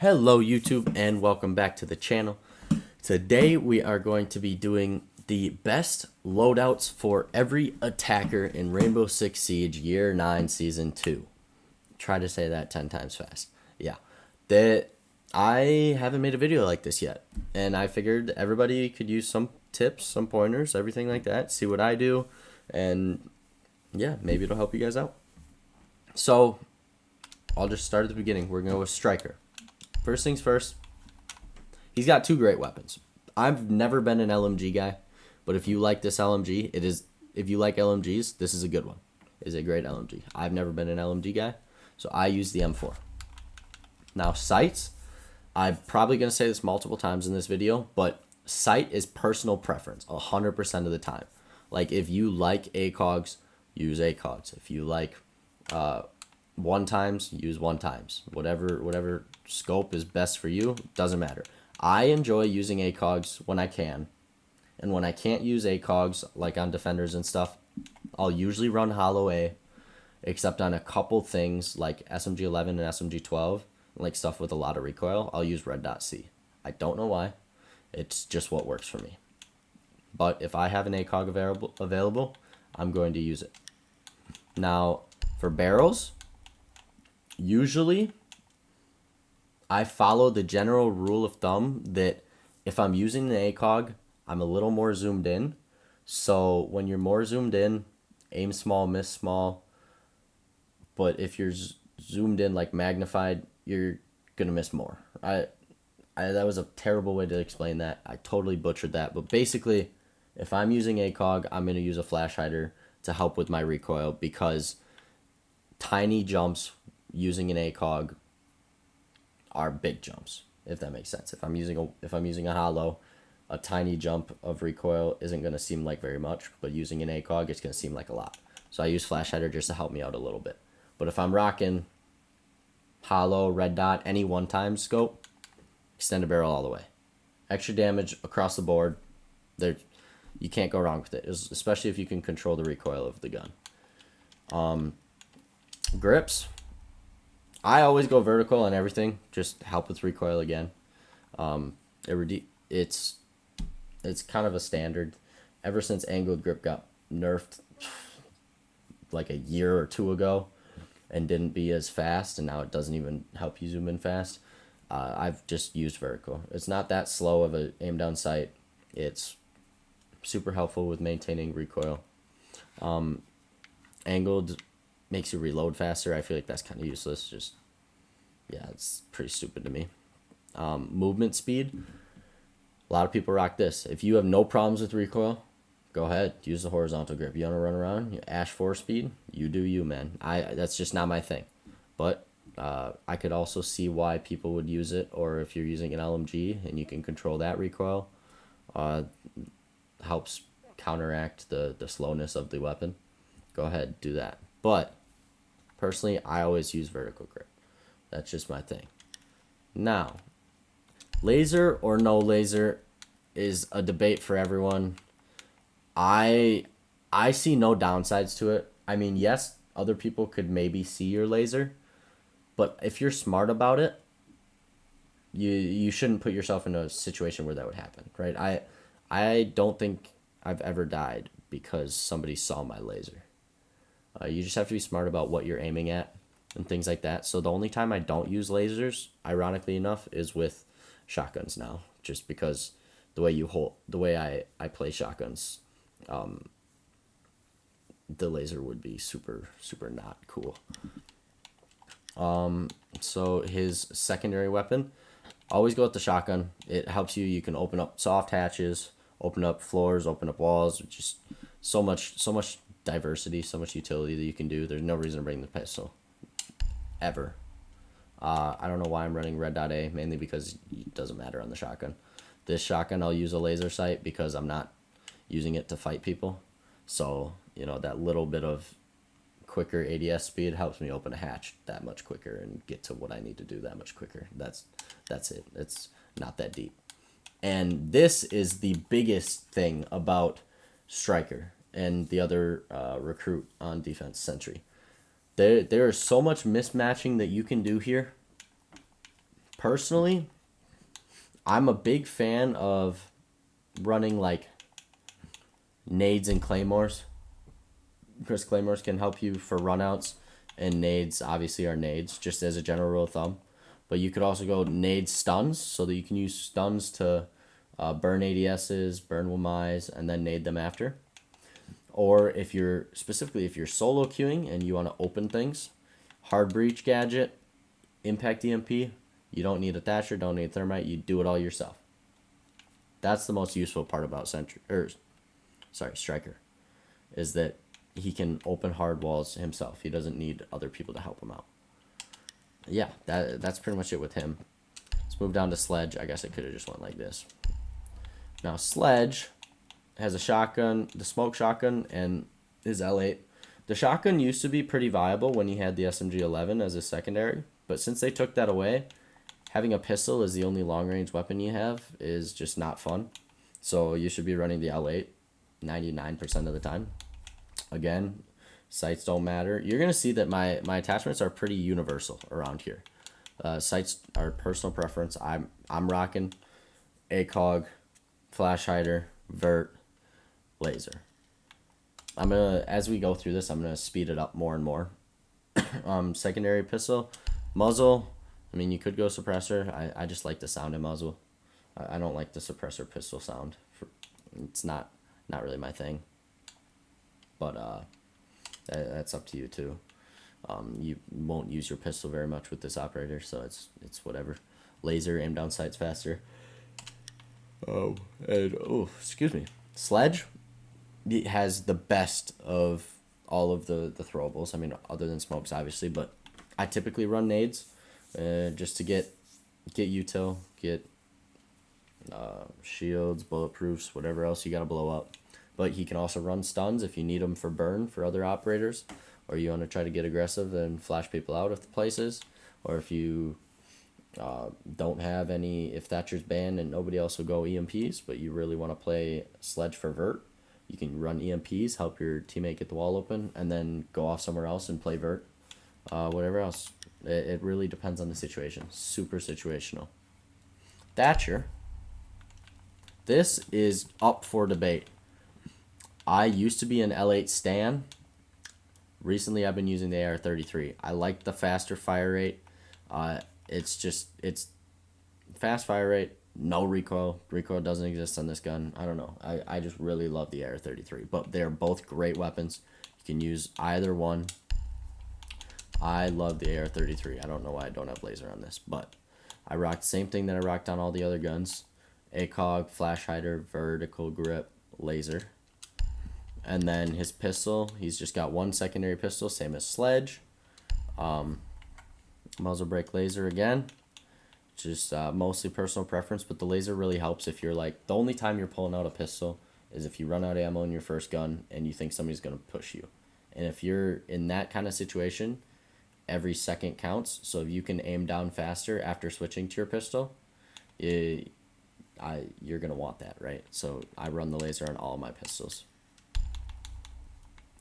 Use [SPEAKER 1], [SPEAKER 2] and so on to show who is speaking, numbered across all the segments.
[SPEAKER 1] Hello YouTube and welcome back to the channel. Today we are going to be doing the best loadouts for every attacker in Rainbow Six Siege Year 9 Season 2. Try to say that 10 times fast. Yeah. I haven't made a video like this yet, and I figured everybody could use some tips, some pointers, everything like that, see what I do, and yeah, maybe it'll help you guys out. So, I'll just start at the beginning. We're going to go with Striker. First things first, he's got two great weapons. I've never been an LMG guy, but if you like this LMG, if you like LMGs, this is a good one. It's a great LMG. I've never been an LMG guy, so I use the M4. Now, sights, I'm probably going to say this multiple times in this video, but sight is personal preference 100% of the time. Like, if you like ACOGs, use ACOGs. If you like one times, use one times. Whatever scope is best for you, doesn't matter. I enjoy using ACOGs when I can, and when I can't use ACOGs, like on defenders and stuff, I'll usually run Hollow A, except on a couple things like SMG-11 and SMG-12, like stuff with a lot of recoil, I'll use Red Dot C. I don't know why, it's just what works for me. But if I have an ACOG available, I'm going to use it. Now, for barrels, usually I follow the general rule of thumb that if I'm using the ACOG, I'm a little more zoomed in. So when you're more zoomed in, aim small, miss small. But if you're zoomed in, like magnified, you're gonna miss more. That was a terrible way to explain that. I totally butchered that. But basically, if I'm using ACOG, I'm gonna use a flash hider to help with my recoil, because tiny jumps using an ACOG are big jumps, if that makes sense. If I'm using a hollow, a tiny jump of recoil isn't going to seem like very much, but using an ACOG, it's going to seem like a lot. So I use flash hider just to help me out a little bit. But if I'm rocking hollow, red dot, any one-time scope, extend a barrel all the way. Extra damage across the board. You can't go wrong with it, especially if you can control the recoil of the gun. Grips, I always go vertical on everything, just help with recoil again. It's kind of a standard. Ever since angled grip got nerfed like a year or two ago and didn't be as fast, and now it doesn't even help you zoom in fast, I've just used vertical. It's not that slow of a aim down sight. It's super helpful with maintaining recoil. Angled makes you reload faster. I feel like that's kind of useless. Yeah, it's pretty stupid to me. Movement speed, a lot of people rock this. If you have no problems with recoil, go ahead, use the horizontal grip. You want to run around, Ash 4 speed, you do you, man. That's just not my thing. But I could also see why people would use it, or if you're using an LMG and you can control that recoil, helps counteract the slowness of the weapon. Go ahead, do that. But personally, I always use vertical grip. That's just my thing. Now, laser or no laser is a debate for everyone. I see no downsides to it. I mean, yes, other people could maybe see your laser, but if you're smart about it, you shouldn't put yourself in a situation where that would happen, right? I don't think I've ever died because somebody saw my laser. You just have to be smart about what you're aiming at and things like that. So the only time I don't use lasers, ironically enough, is with shotguns now, just because the way I play shotguns, the laser would be super not cool. So his secondary weapon, always go with the shotgun. It helps you. You can open up soft hatches, open up floors, open up walls. Just so much diversity, so much utility that you can do. There's no reason to bring the pistol ever. I don't know why I'm running Red Dot A, mainly because it doesn't matter on the shotgun. This shotgun, I'll use a laser sight because I'm not using it to fight people. So, that little bit of quicker ADS speed helps me open a hatch that much quicker and get to what I need to do that much quicker. That's it. It's not that deep. And this is the biggest thing about Striker and the other recruit on defense, Sentry. There is so much mismatching that you can do here Personally, I'm a big fan of running like nades and claymores, because claymores can help you for runouts, and nades obviously are nades, just as a general rule of thumb. But you could also go nade stuns, so that you can use stuns to burn ADSs, burn Wamais, and then nade them after. Or if you're solo queuing and you want to open things, hard breach gadget, impact EMP, you don't need a Thatcher, don't need Thermite, you do it all yourself. That's the most useful part about Striker, is that he can open hard walls himself. He doesn't need other people to help him out. Yeah, that's pretty much it with him. Let's move down to Sledge. I guess I could have just went like this. Now Sledge has a shotgun, the smoke shotgun, and his L8. The shotgun used to be pretty viable when he had the SMG-11 as a secondary, but since they took that away, having a pistol as the only long-range weapon you have is just not fun. So you should be running the L8 99% of the time. Again, sights don't matter. You're going to see that my attachments are pretty universal around here. Sights are personal preference. I'm rocking ACOG, flash hider, vert, laser. I'm gonna, as we go through this, I'm gonna speed it up more and more. Secondary pistol, muzzle. I mean, you could go suppressor. I just like the sound of muzzle. I don't like the suppressor pistol sound. It's not really my thing. But that's up to you too. You won't use your pistol very much with this operator, so it's whatever. Laser, aim down sights faster. Excuse me. Sledge, it has the best of all of the throwables. I mean, other than smokes, obviously, but I typically run nades, just to get util, get shields, bulletproofs, whatever else you gotta blow up. But he can also run stuns if you need them for burn for other operators, or you want to try to get aggressive and flash people out of the places, or if you don't have any, if Thatcher's banned and nobody else will go EMPs, but you really want to play Sledge for vert, you can run EMPs, help your teammate get the wall open, and then go off somewhere else and play vert. Whatever else. It really depends on the situation. Super situational. Thatcher. This is up for debate. I used to be an L8 stan. Recently, I've been using the AR-33. I like the faster fire rate. It's fast fire rate, no recoil. Recoil doesn't exist on this gun. I don't know. I just really love the AR-33. But they're both great weapons. You can use either one. I love the AR-33. I don't know why I don't have laser on this, but I rocked the same thing that I rocked on all the other guns. ACOG, flash hider, vertical grip, laser. And then his pistol, he's just got one secondary pistol, same as Sledge. Muzzle brake laser again. Just mostly personal preference, but the laser really helps if you're like, the only time you're pulling out a pistol is if you run out of ammo in your first gun and you think somebody's going to push you. And if you're in that kind of situation, every second counts. So if you can aim down faster after switching to your pistol, you're going to want that, right? So I run the laser on all of my pistols.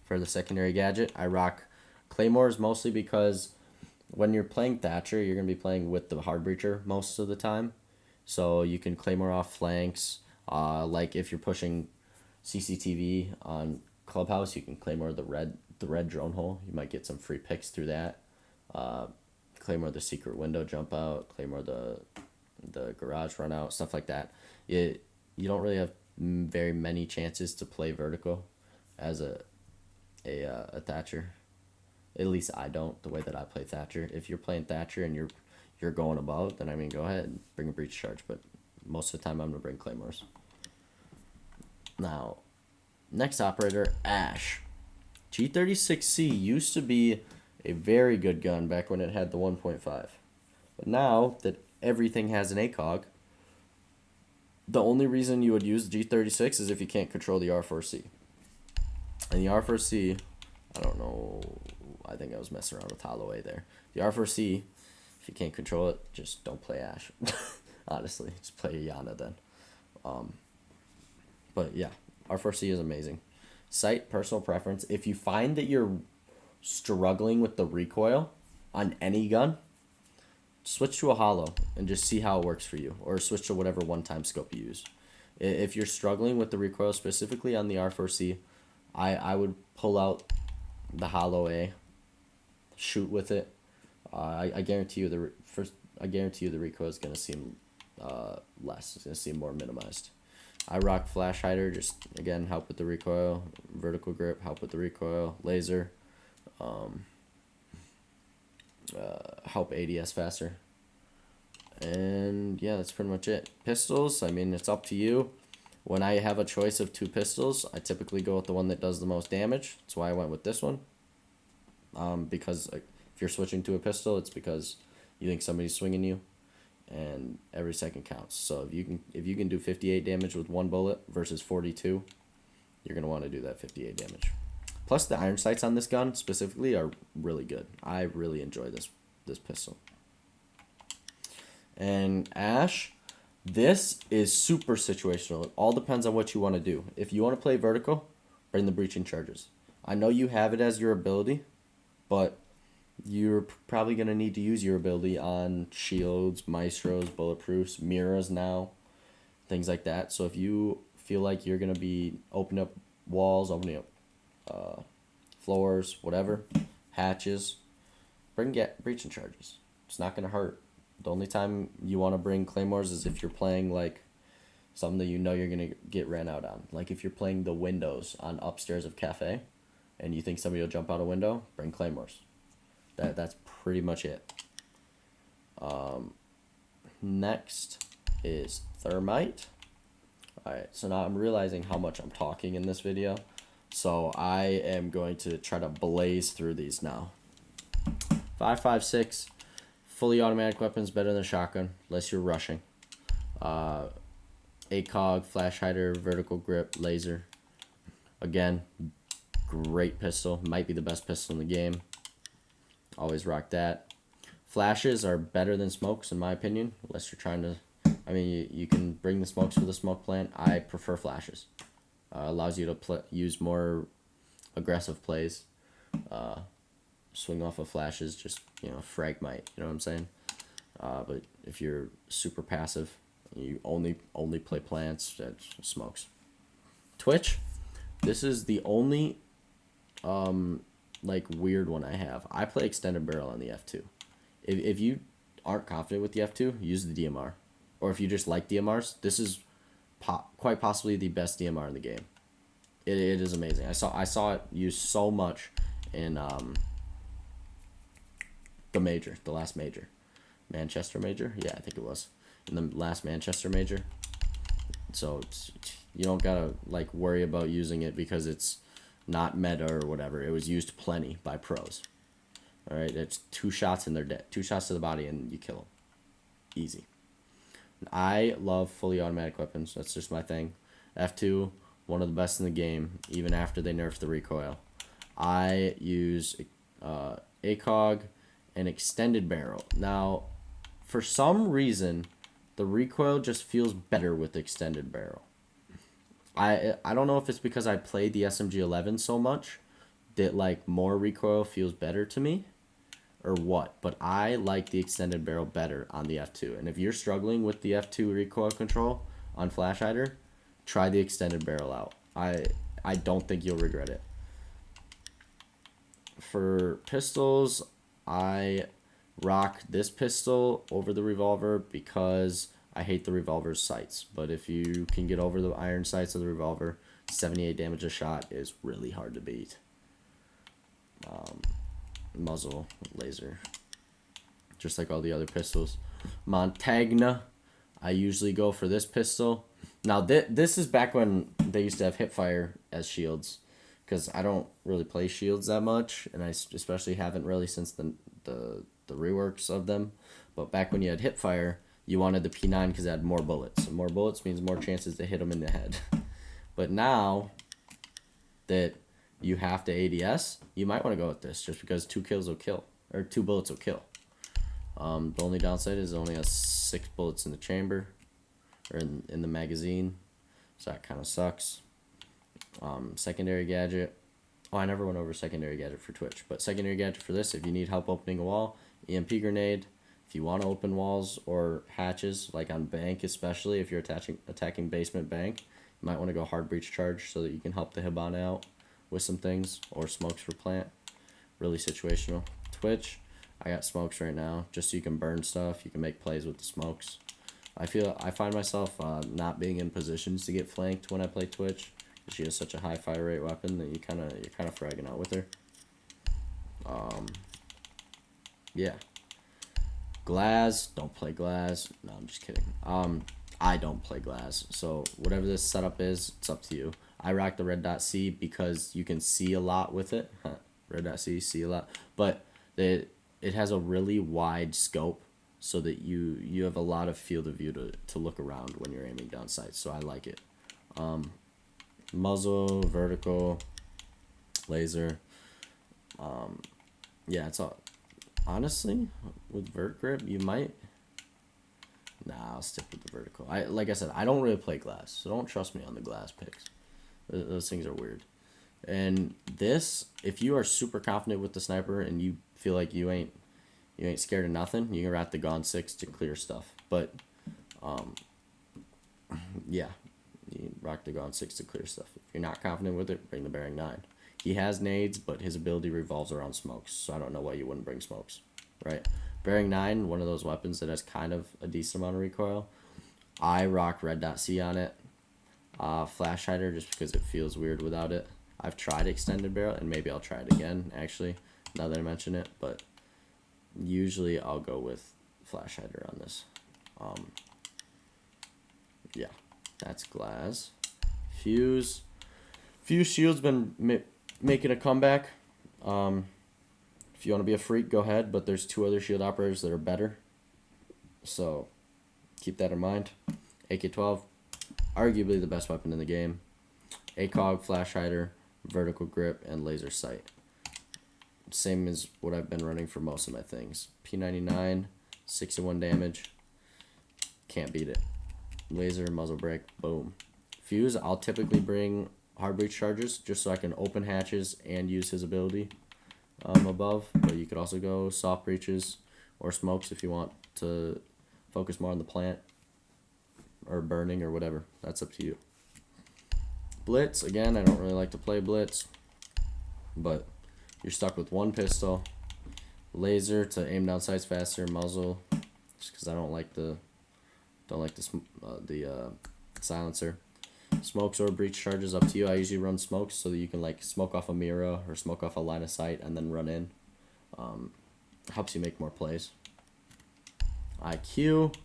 [SPEAKER 1] For the secondary gadget, I rock claymores mostly because when you're playing Thatcher, you're going to be playing with the hard breacher most of the time. So you can claymore off flanks. Like if you're pushing CCTV on Clubhouse, you can claymore the red drone hole. You might get some free picks through that. Claymore the secret window jump out. Claymore the garage run out. Stuff like that. You don't really have very many chances to play vertical as a Thatcher. At least I don't, the way that I play Thatcher. If you're playing Thatcher and you're going above, then I mean go ahead and bring a breach charge, but most of the time I'm gonna bring claymores. Now, next operator, Ash. G36C used to be a very good gun back when it had the 1.5. But now that everything has an ACOG, the only reason you would use the G36 is if you can't control the R4C. And the R4C, I don't know, I think I was messing around with Holloway there. The R4C, if you can't control it, just don't play Ash. Honestly, just play Iana then. But yeah, R4C is amazing. Sight, personal preference. If you find that you're struggling with the recoil on any gun, switch to a hollow and just see how it works for you, or switch to whatever one-time scope you use. If you're struggling with the recoil specifically on the R4C, I would pull out the hollow A, shoot with it. I guarantee you the recoil is gonna seem less. It's gonna seem more minimized. I rock flash hider, just again help with the recoil. Vertical grip, help with the recoil. Laser, help ADS faster. And yeah, that's pretty much it. Pistols, I mean, it's up to you. When I have a choice of 2 pistols, I typically go with the one that does the most damage. That's why I went with this one. Because if you're switching to a pistol, it's because you think somebody's swinging you, and every second counts. So if you can do 58 damage with 1 bullet versus 42, you're gonna want to do that 58 damage. Plus, the iron sights on this gun specifically are really good. I really enjoy this pistol. And Ash, this is super situational. It all depends on what you want to do. If you want to play vertical, bring the breaching charges. I know you have it as your ability, but you're probably going to need to use your ability on shields, maestros, bulletproofs, mirrors now, things like that. So if you feel like you're going to be opening up walls, opening up floors, whatever, hatches, get breaching charges. It's not going to hurt. The only time you want to bring claymores is if you're playing like something that you know you're going to get ran out on. Like if you're playing the windows on upstairs of cafe and you think somebody will jump out a window, bring claymores. That's pretty much it. Next is Thermite. Alright, so now I'm realizing how much I'm talking in this video. So I am going to try to blaze through these now. 5.56. Fully automatic weapons better than a shotgun, unless you're rushing. ACOG, flash hider, vertical grip, laser. Again, great pistol. Might be the best pistol in the game. Always rock that. Flashes are better than smokes, in my opinion, unless you're trying to... I mean, you can bring the smokes for the smoke plant. I prefer flashes. Allows you to use more aggressive plays. Swing off of flashes, just, fragmite, you know what I'm saying? But if you're super passive, you only play plants, that's smokes. Twitch, this is the only weird one I have. I play extended barrel on the F2. If you aren't confident with the F2, use the DMR. Or if you just like DMRs, this is quite possibly the best DMR in the game. It is amazing. I saw it used so much in the last major. Manchester major? Yeah, I think it was. In the last Manchester major. So you don't gotta worry about using it because it's not meta or whatever. It was used plenty by pros. Alright, it's 2 shots and they're dead. 2 shots to the body and you kill them. Easy. I love fully automatic weapons. That's just my thing. F2, one of the best in the game, even after they nerfed the recoil. I use ACOG and extended barrel. Now, for some reason, the recoil just feels better with extended barrel. I don't know if it's because I played the SMG-11 so much that more recoil feels better to me or what, but I like the extended barrel better on the F2. And if you're struggling with the F2 recoil control on flash hider, try the extended barrel out. I don't think you'll regret it. For pistols, I rock this pistol over the revolver because I hate the revolver's sights. But if you can get over the iron sights of the revolver, 78 damage a shot is really hard to beat. Muzzle, laser, just like all the other pistols. Montagne, I usually go for this pistol. Now this is back when they used to have hipfire as shields, because I don't really play shields that much, and I especially haven't really since the reworks of them. But back when you had hipfire, you wanted the P9 because it had more bullets. And more bullets means more chances to hit them in the head. But now that you have to ADS, you might want to go with this just because 2 kills will kill, or 2 bullets will kill. The only downside is it only has 6 bullets in the chamber, or in the magazine, so that kind of sucks. Secondary gadget. Oh, I never went over secondary gadget for Twitch, but secondary gadget for this, if you need help opening a wall, EMP grenade, If you want to open walls or hatches, like on bank especially, if you're attacking basement bank, you might want to go hard breach charge so that you can help the Hibana out with some things, or smokes for plant. Really situational. Twitch, I got smokes right now, just so you can burn stuff. You can make plays with the smokes. I find myself not being in positions to get flanked when I play Twitch, because she has such a high fire rate weapon that you're kind of fragging out with her. Yeah. Glaz, don't play Glaz. No, I'm just kidding. I don't play Glaz, so whatever this setup is, it's up to you. I rock the red dot C because you can see a lot with it. Red dot C, see a lot, but it has a really wide scope, so that you have a lot of field of view to look around when you're aiming down sights. So I like it. Muzzle, vertical, laser. Yeah, it's all. Honestly, with vert grip, you might. Nah, I'll stick with the vertical. Like I said, I don't really play Glaz, so don't trust me on the Glaz picks. Those things are weird. And this, if you are super confident with the sniper and you feel like you ain't scared of nothing, you can rock the Gone 6 to clear stuff. But yeah, you rock the Gone 6 to clear stuff. If you're not confident with it, bring the Bearing 9. He has nades, but his ability revolves around smokes, so I don't know why you wouldn't bring smokes, right? Bearing 9, one of those weapons that has kind of a decent amount of recoil. I rock red dot C on it. Flash hider, just because it feels weird without it. I've tried extended barrel, and maybe I'll try it again, actually, now that I mention it, but usually I'll go with flash hider on this. Yeah, that's Glaz. Fuze shield's been making a comeback. If you want to be a freak, go ahead, but there's 2 other shield operators that are better, so keep that in mind. AK-12, arguably the best weapon in the game. ACOG, flash hider, vertical grip, and laser sight. Same as what I've been running for most of my things. P99, 61 damage, can't beat it. Laser, muzzle brake, boom. Fuze, I'll typically bring hard breach charges just so I can open hatches and use his ability above, but you could also go soft breaches or smokes if you want to focus more on the plant or burning or whatever. That's up to you. Blitz, again, I don't really like to play Blitz, but you're stuck with 1 pistol. Laser to aim down sights faster. Muzzle, just because I don't like the silencer. Smokes or breach charges, up to you. I usually run smokes so that you can like smoke off a mirror or smoke off a line of sight and then run in. Helps you make more plays. IQ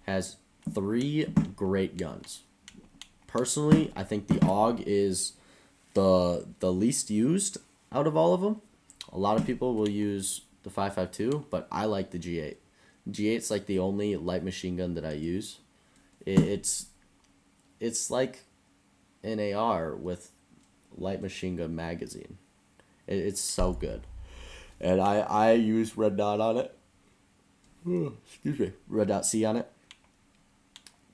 [SPEAKER 1] has 3 great guns. Personally, I think the AUG is the least used out of all of them. A lot of people will use the 5.52, but I like the G8. G8's like the only light machine gun that I use. It's like an AR with light machine gun magazine. It's so good. And I use red dot on it. Excuse me. Red dot C on it.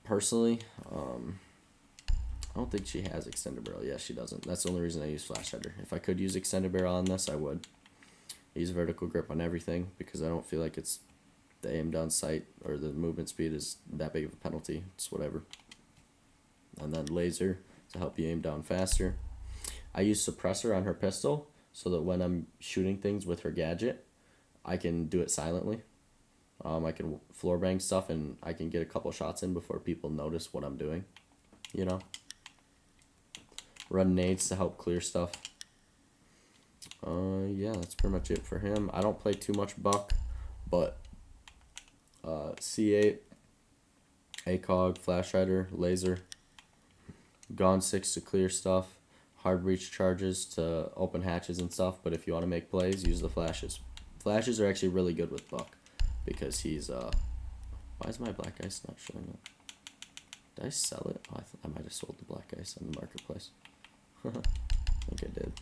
[SPEAKER 1] Personally, I don't think she has extended barrel. Yeah, she doesn't. That's the only reason I use flash hider. If I could use extended barrel on this, I would. I use vertical grip on everything because I don't feel like it's the aim down sight or the movement speed is that big of a penalty. It's whatever. And then laser to help you aim down faster. I use suppressor on her pistol so that when I'm shooting things with her gadget, I can do it silently. I can floor bang stuff and I can get a couple shots in before people notice what I'm doing, you know. Run nades to help clear stuff. Yeah, that's pretty much it for him. I don't play too much Buck, but C8, ACOG, flash hider, laser, Gone 6 to clear stuff, hard breach charges to open hatches and stuff, but if you want to make plays, use the flashes. Flashes are actually really good with Buck because he's, why is my black ice not showing up? Did I sell it? Oh, I might have sold the black ice on the marketplace. I think I did.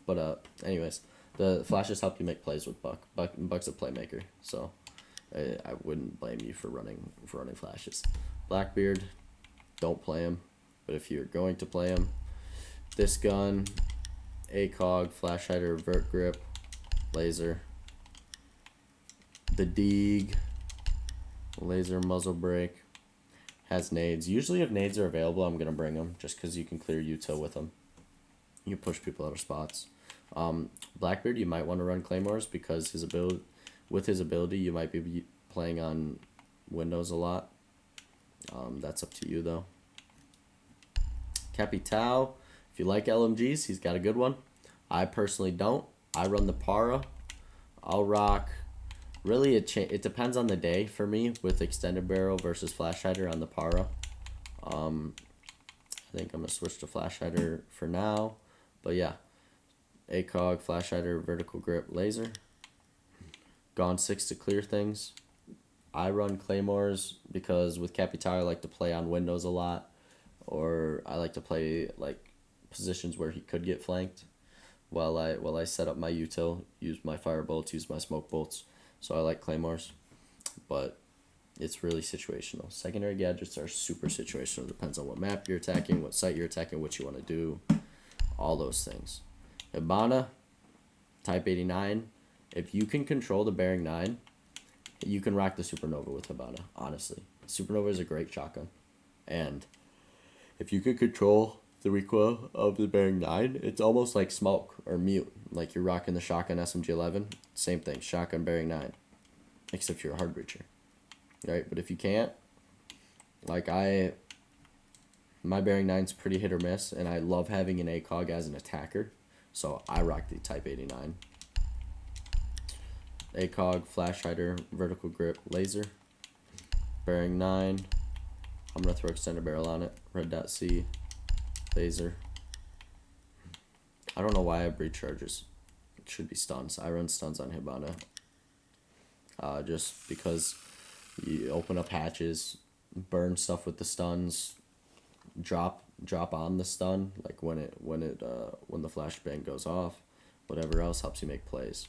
[SPEAKER 1] But anyways, the flashes help you make plays with Buck. Buck's a playmaker, so I wouldn't blame you for running flashes. Blackbeard, don't play him, but if you're going to play him, this gun, ACOG, flash hider, vert grip, laser, the Deeg, laser muzzle brake, has nades. Usually if nades are available, I'm going to bring them just because you can clear util with them. You push people out of spots. Blackbeard, you might want to run claymores because with his ability, you might be playing on windows a lot. That's up to you though. Capitao, if you like LMGs, he's got a good one. I personally don't. I run the Para. I'll rock. Really, it depends on the day for me with extended barrel versus flash hider on the Para. I think I'm gonna switch to flash hider for now, but yeah, ACOG, flash hider, vertical grip, laser. Gone 6 to clear things. I run claymores because with Capitao I like to play on windows a lot, or I like to play like positions where he could get flanked while I set up my util, use my fire bolts, use my smoke bolts. So I like claymores, but it's really situational. Secondary gadgets are super situational. Depends on what map you're attacking, what site you're attacking, what you want to do, all those things. Hibana, type 89. If you can control the bearing 9, you can rock the Supernova with Hibana, honestly. Supernova is a great shotgun. And if you can control the recoil of the bearing 9, it's almost like smoke or mute. Like you're rocking the shotgun SMG11, same thing, shotgun bearing 9. Except you're a hard breacher. Right? But if you can't, like my bearing 9's pretty hit or miss, and I love having an ACOG as an attacker. So I rock the type 89. ACOG, flash hider, vertical grip, laser. Bearing 9. I'm going to throw extended barrel on it. Red dot C. Laser. I don't know why I breach charges. It should be stuns. I run stuns on Hibana. Just because you open up hatches, burn stuff with the stuns, drop on the stun, like when the flashbang goes off. Whatever else helps you make plays.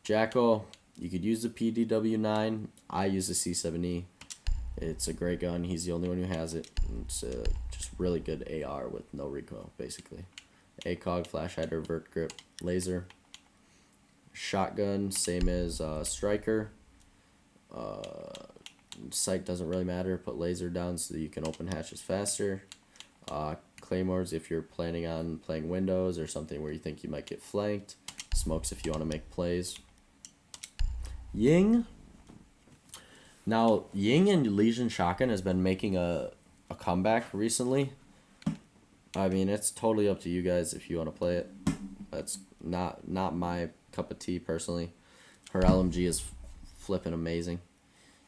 [SPEAKER 1] Jackal, you could use the PDW9. I use the C7E. It's a great gun. He's the only one who has it. It's just really good AR with no recoil, basically. ACOG, flash hider, vert grip, laser. Shotgun, same as Striker. Sight doesn't really matter. Put laser down so that you can open hatches faster. Claymores if you're planning on playing windows or something where you think you might get flanked. Smokes if you want to make plays. Ying. Now, Ying and Legion Shotgun has been making a comeback recently. I mean, it's totally up to you guys if you want to play it. That's not my cup of tea personally. Her LMG is flipping amazing.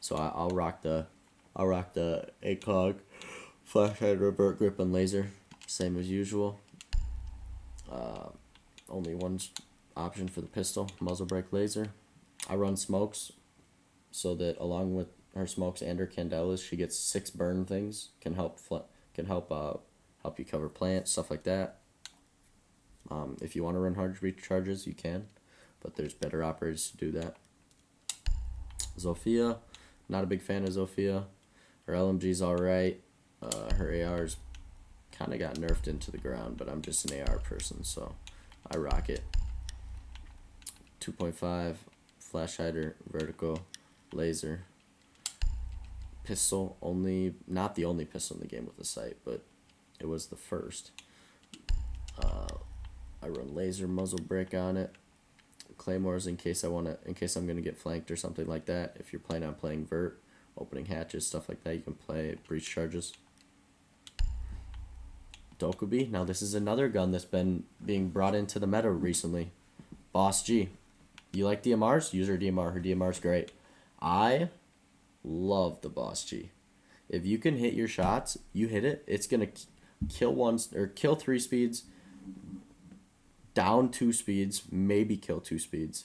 [SPEAKER 1] So I'll rock the ACOG, flash hider, vert grip, and laser, same as usual. Only one option for the pistol, muzzle brake, laser. I run smokes, so that along with her smokes and her candelas, she gets 6 burn things. Can help you cover plants, stuff like that. If you want to run hard breach charges, you can, but there's better operators to do that. Zofia, not a big fan of Zofia. Her LMG's alright. Her AR's kind of got nerfed into the ground, but I'm just an AR person, so I rock it. 2.5, flash hider, vertical, laser. Pistol, not the only pistol in the game with a sight, but it was the first. I run laser muzzle brake on it. Claymores in case I'm gonna get flanked or something like that. If you're planning on playing vert, opening hatches, stuff like that, you can play breach charges. Dokkaebi. Now this is another gun that's been being brought into the meta recently. Boss G. You like DMRs? Use her DMR. Her DMR's great. I love the Boss G. If you can hit your shots, you hit it, it's gonna kill 3 speeds, down 2 speeds, maybe kill 2 speeds,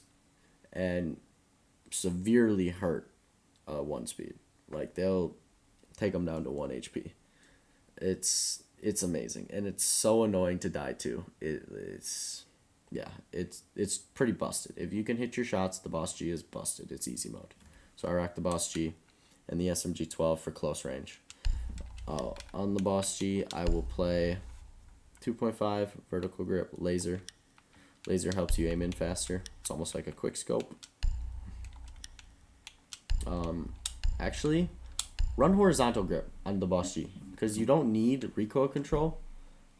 [SPEAKER 1] and severely hurt 1 speed. Like they'll take them down to 1 HP. It's amazing, and it's so annoying to die to. It's pretty busted. If you can hit your shots, the Boss G is busted. It's easy mode. So I rock the Boss G and the SMG-12 for close range. On the Boss G, I will play 2.5 vertical grip, laser. Laser helps you aim in faster. It's almost like a quick scope. Actually, run horizontal grip on the boss G because you don't need recoil control.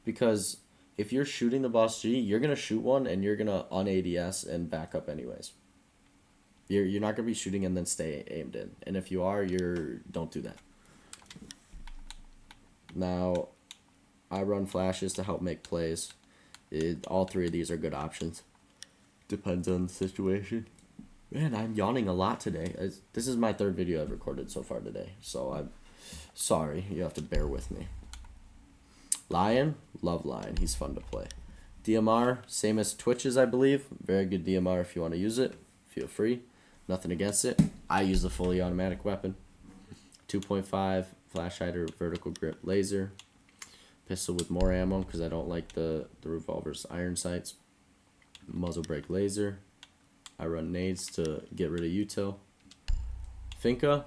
[SPEAKER 1] Because if you're shooting the boss G, you're gonna shoot one and you're gonna un-ADS and back up anyways. You're not gonna be shooting and then stay aimed in. And if you are, don't do that. Now, I run flashes to help make plays. All three of these are good options. Depends on the situation. Man, I'm yawning a lot today. This is my third video I've recorded so far today, so I'm sorry. You have to bear with me. Lion, love Lion. He's fun to play. DMR, same as Twitch's, I believe. Very good DMR if you want to use it. Feel free. Nothing against it. I use the fully automatic weapon. 2.5, flash hider, vertical grip, laser. Pistol with more ammo because I don't like the revolver's iron sights. Muzzle brake laser. I run nades to get rid of util. Finka.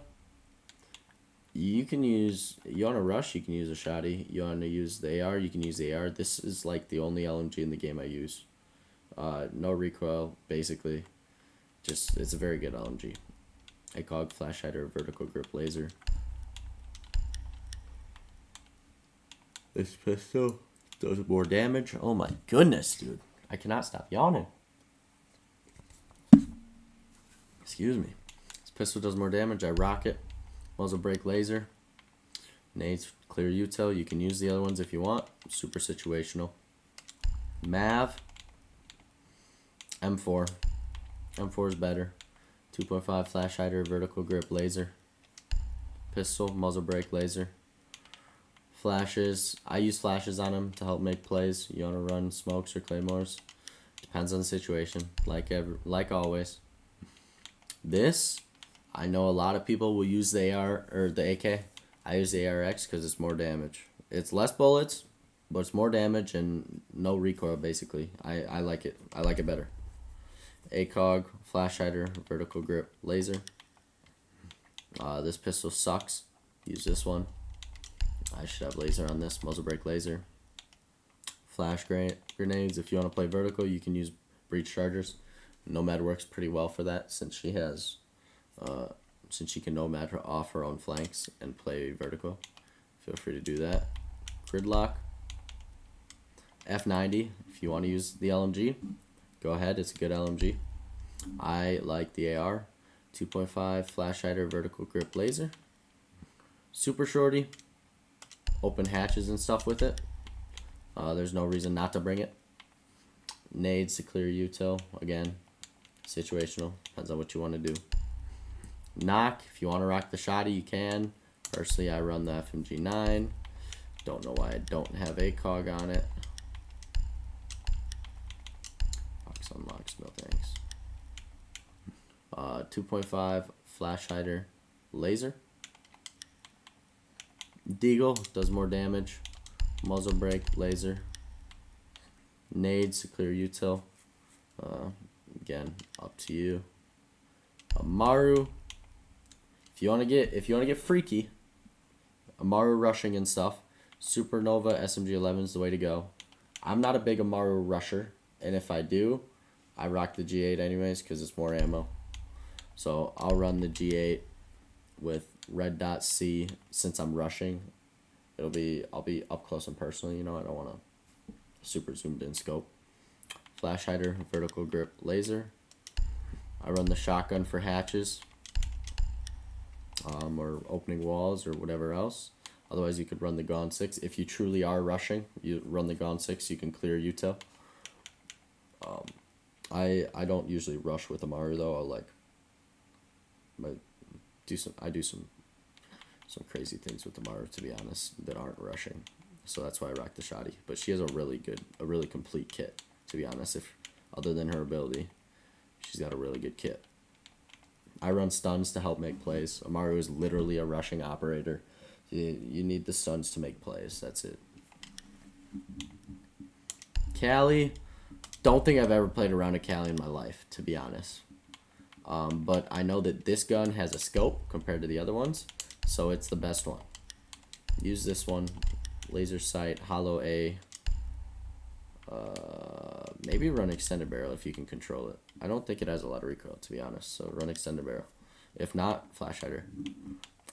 [SPEAKER 1] You want to rush, you can use a shotty. You want to use the AR, you can use the AR. This is like the only LMG in the game I use. No recoil, basically. It's a very good LMG. ACOG, flash hider, vertical grip laser. This pistol does more damage. Oh my goodness, dude. I cannot stop yawning. Excuse me. This pistol does more damage. I rock it. Muzzle brake laser. Nades clear util. You can use the other ones if you want. Super situational. Mav. M4. M4 is better. 2.5 flash hider, vertical grip laser. Pistol, muzzle brake laser. Flashes. I use flashes on them to help make plays. You want to run smokes or claymores. Depends on the situation. Like always. This, I know a lot of people will use the AR or the AK. I use the ARX because it's more damage. It's less bullets, but it's more damage and no recoil basically. I like it. I like it better. ACOG, flash hider, vertical grip, laser. This pistol sucks. Use this one. I should have laser on this. Muzzle brake laser. Flash grenades. If you want to play vertical, you can use breach chargers. Nomad works pretty well for that since she has, since she can Nomad her off her own flanks and play vertical. Feel free to do that. Gridlock. F90. If you want to use the LMG, go ahead. It's a good LMG. I like the AR. 2.5 flash hider, vertical grip laser. Super shorty. Open hatches and stuff with it. There's no reason not to bring it. Nades to clear util. Again, situational. Depends on what you want to do. Nokk. If you want to rock the shotty, you can. Personally, I run the FMG9. Don't know why I don't have ACOG on it. Box unlocks. No thanks. 2.5 flash hider laser. Deagle does more damage. Muzzle brake laser. Nades to clear util. Again, up to you. Amaru. If you want to get freaky, Amaru rushing and stuff. Supernova SMG11 is the way to go. I'm not a big Amaru rusher, and if I do, I rock the G8 anyways because it's more ammo. So I'll run the G8 with red dot C since I'm rushing. I'll be up close and personal. You know, I don't want to super zoomed in scope. Flash hider, vertical grip laser. I run the shotgun for hatches, or opening walls or whatever else. Otherwise, you could run the Gone 6. If you truly are rushing, you run the Gone 6. You can clear util. I don't usually rush with Amaru though. I do some crazy things with Amaru, to be honest, that aren't rushing. So that's why I rock the shotty. But she has a really complete kit, to be honest. If other than her ability, she's got a really good kit. I run stuns to help make plays. Amaru is literally a rushing operator. You need the stuns to make plays. That's it. Cali, don't think I've ever played around a Cali in my life, to be honest. But I know that this gun has a scope compared to the other ones, so it's the best one. Use this one. Laser sight, hollow A. Maybe run extended barrel if you can control it. I don't think it has a lot of recoil, to be honest, so run extended barrel. If not, flash hider.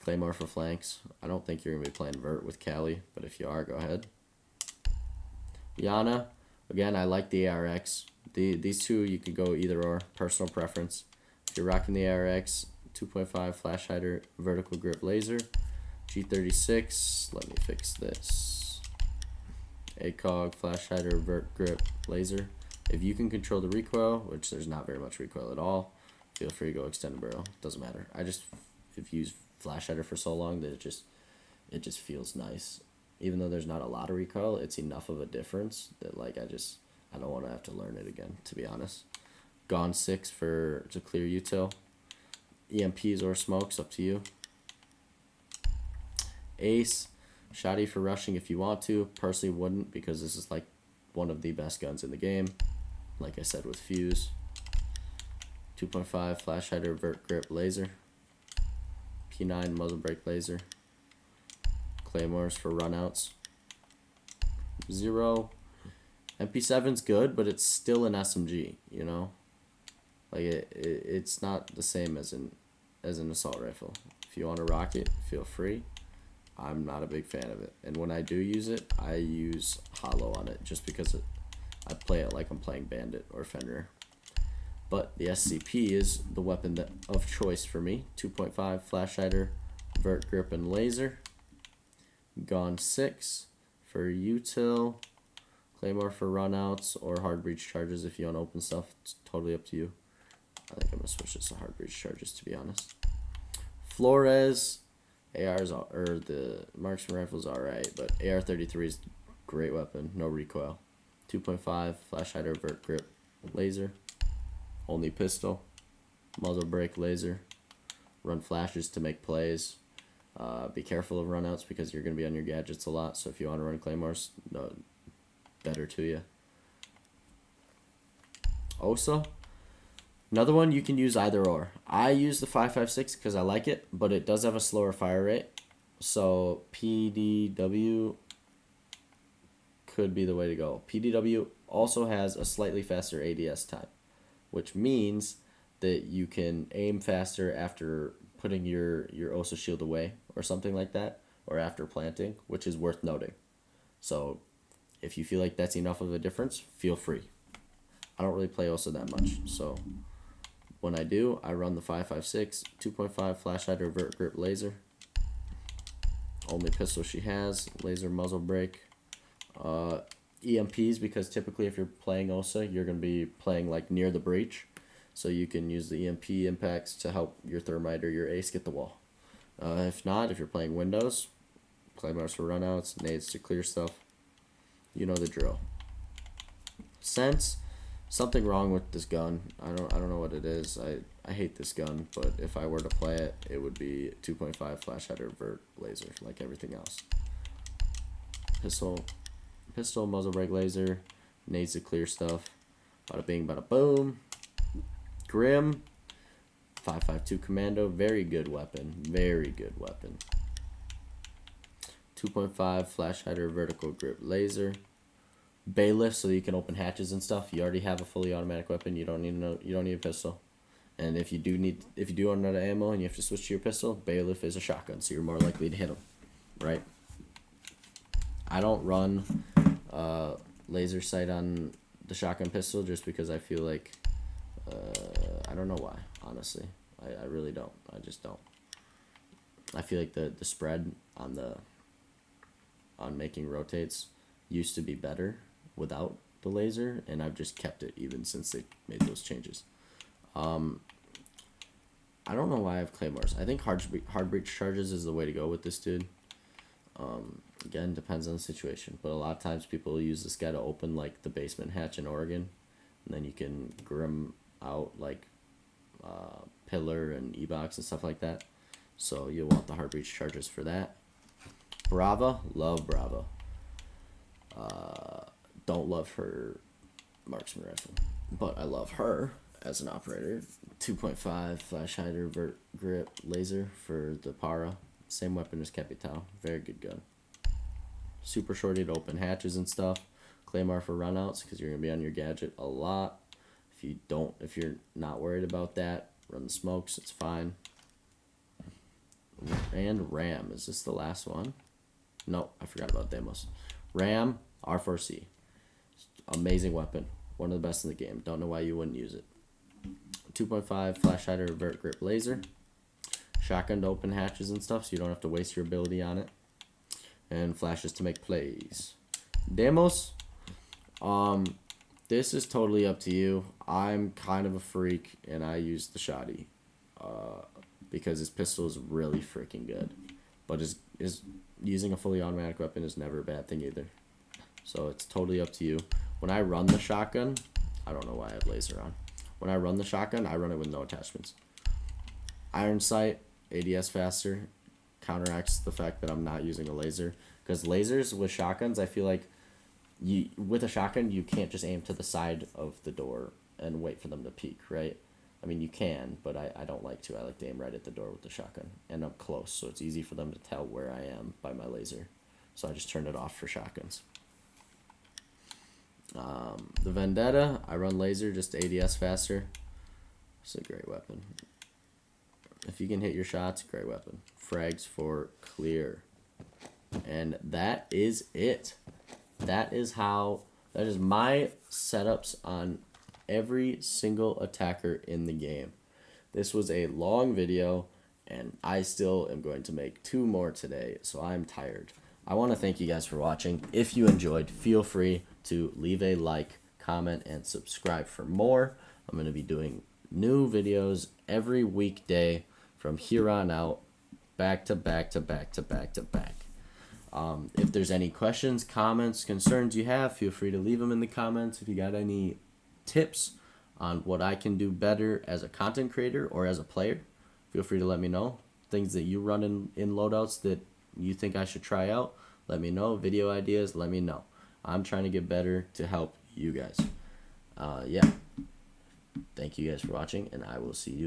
[SPEAKER 1] Claymore for flanks. I don't think you're going to be playing vert with Cali, but if you are, go ahead. Iana. Again, I like the ARX. These two, you could go either or. Personal preference. If you're rocking the ARX, 2.5 flash hider, vertical grip laser. G36. Let me fix this. ACOG, flash hider, vert grip, laser. If you can control the recoil, which there's not very much recoil at all, feel free to go extended barrel. Doesn't matter. If you use flash hider for so long that it just feels nice. Even though there's not a lot of recoil, it's enough of a difference that like I don't want to have to learn it again, to be honest. Gone 6 to clear util. EMPs or smokes, up to you. Ace, shoddy for rushing if you want to. Personally wouldn't, because this is like one of the best guns in the game. Like I said with Fuze. 2.5 flash hider, vert grip laser. P9 muzzle brake laser. Claymores for runouts. 0. MP7's good, but it's still an SMG, you know? Like it's not the same as an assault rifle. If you want to rock it, feel free. I'm not a big fan of it. And when I do use it, I use hollow on it just because I play it like I'm playing Bandit or Fenrir. But the SCP is the weapon of choice for me. 2.5 flash hider, vert grip, and laser. Gone 6 for util. Claymore for runouts or hard breach charges if you want to open stuff. It's totally up to you. I think I'm going to switch this to hard breach charges, to be honest. Flores. AR's or the marksman rifle's alright, but AR-33 is a great weapon. No recoil. 2.5 flash hider, vert grip, laser. Only pistol. Muzzle brake laser. Run flashes to make plays. Be careful of runouts because you're going to be on your gadgets a lot. So if you want to run claymores, no, better to you. Osa. Another one you can use either or. I use the 5.56 because I like it, but it does have a slower fire rate. So PDW could be the way to go. PDW also has a slightly faster ADS time, which means that you can aim faster after putting your Osa shield away or something like that, or after planting, which is worth noting. So if you feel like that's enough of a difference, feel free. I don't really play Osa that much, so when I do, I run the 5.56, 2.5 flash hider, vert grip, laser. Only pistol she has, laser muzzle brake. EMPs, because typically if you're playing Osa, you're going to be playing like near the breach. So you can use the EMP impacts to help your Thermite or your Ace get the wall. If not, if you're playing Windows, Claymores for runouts, nades to clear stuff. You know the drill. Sens. Something wrong with this gun. I don't know what it is. I hate this gun, but if I were to play it, it would be 2.5 flash hider, vert, laser, like everything else. Pistol, muzzle brake, laser, nades to clear stuff. Bada bing, bada boom. Grim, 5.52 commando, very good weapon, very good weapon. 2.5 flash hider, vertical grip, laser. Bailiff, so you can open hatches and stuff. You already have a fully automatic weapon. You don't need a pistol. And if you do run out of ammo and you have to switch to your pistol, Bailiff is a shotgun, so you're more likely to hit him, right? I don't run laser sight on the shotgun pistol just because I feel like I don't know why, honestly. I really don't. I just don't. I feel like the spread on making rotates used to be better without the laser, and I've just kept it even since they made those changes. I don't know why I have claymores. I think hard breach charges is the way to go with this dude. Again, depends on the situation, but a lot of times people use this guy to open like the basement hatch in Oregon, and then you can grim out like pillar and e-box and stuff like that. So you'll want the hard breach charges for that. Brava, love Brava. Don't love her marksman rifle, but I love her as an operator. 2.5 flash hider, vert grip, laser for the para. Same weapon as Capitao. Very good gun. Super shorty to open hatches and stuff. Claymore for runouts because you're gonna be on your gadget a lot. If you're not worried about that, run the smokes. It's fine. And Ram. Is this the last one? No, I forgot about Deimos. Ram, R4C. Amazing weapon. One of the best in the game. Don't know why you wouldn't use it. 2.5 flash hider, vert grip laser. Shotgun to open hatches and stuff, so you don't have to waste your ability on it. And flashes to make plays. Deimos, this is totally up to you. I'm kind of a freak, and I use the shotty. Because his pistol is really freaking good. But his using a fully automatic weapon is never a bad thing either. So it's totally up to you. When I run the shotgun, I don't know why I have laser on. When I run the shotgun, I run it with no attachments. Iron sight, ADS faster, counteracts the fact that I'm not using a laser. Because lasers with shotguns, I feel like with a shotgun, you can't just aim to the side of the door and wait for them to peek, right? I mean, you can, but I don't like to. I like to aim right at the door with the shotgun and up close, so it's easy for them to tell where I am by my laser. So I just turn it off for shotguns. The Vendetta, I run laser just to ADS faster. It's a great weapon. If you can hit your shots, great weapon. Frags for clear. And that is it. That is my setups on every single attacker in the game. This was a long video, and I still am going to make 2 more today, so I'm tired. I want to thank you guys for watching. If you enjoyed, feel free to leave a like, comment, and subscribe for more. I'm going to be doing new videos every weekday from here on out, back to back to back to back to back. If there's any questions, comments, concerns you have, feel free to leave them in the comments. If you got any tips on what I can do better as a content creator or as a player, feel free to let me know. Things that you run in loadouts that you think I should try out, let me know. Video ideas, let me know. I'm trying to get better to help you guys. Yeah. Thank you guys for watching, and I will see you.